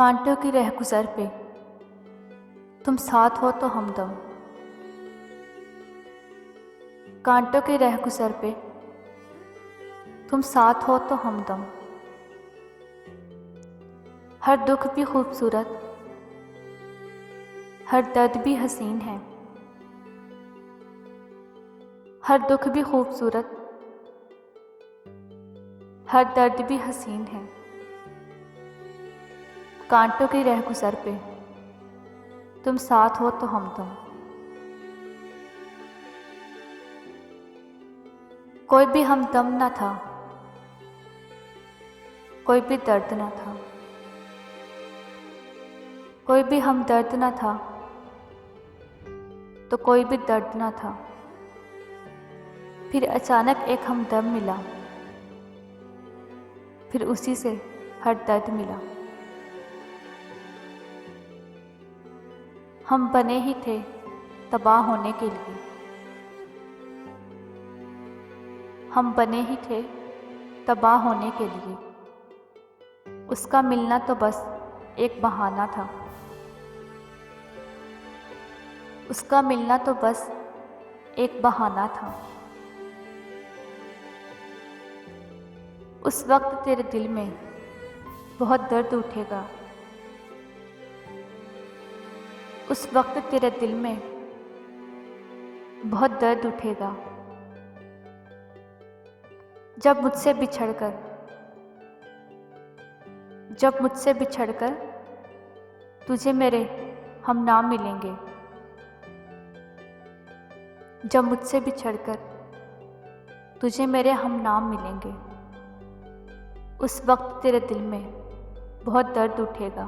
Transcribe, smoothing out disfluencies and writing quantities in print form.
कांटों की रहगुजर पे तुम साथ हो तो हमदम। कांटों की रहगुजर पे तुम साथ हो तो हमदम। हर दुख भी खूबसूरत, हर दर्द भी हसीन है। हर दुख भी खूबसूरत, हर दर्द भी हसीन है। कांटों की रहगुजर पे तुम साथ हो तो हमदम। कोई भी हमदम ना था, कोई भी दर्द ना था। कोई भी हमदर्द ना था तो कोई भी दर्द ना था। फिर अचानक एक हमदम मिला, फिर उसी से हर दर्द मिला। हम बने ही थे तबाह होने के लिए। हम बने ही थे तबाह होने के लिए। उसका मिलना तो बस एक बहाना था। उसका मिलना तो बस एक बहाना था। उस वक्त तेरे दिल में बहुत दर्द उठेगा। उस वक्त तेरे दिल में बहुत दर्द उठेगा। जब मुझसे बिछड़कर तुझे मेरे हम नाम मिलेंगे। जब मुझसे बिछड़कर तुझे मेरे हम नाम मिलेंगे। उस वक्त तेरे दिल में बहुत दर्द उठेगा।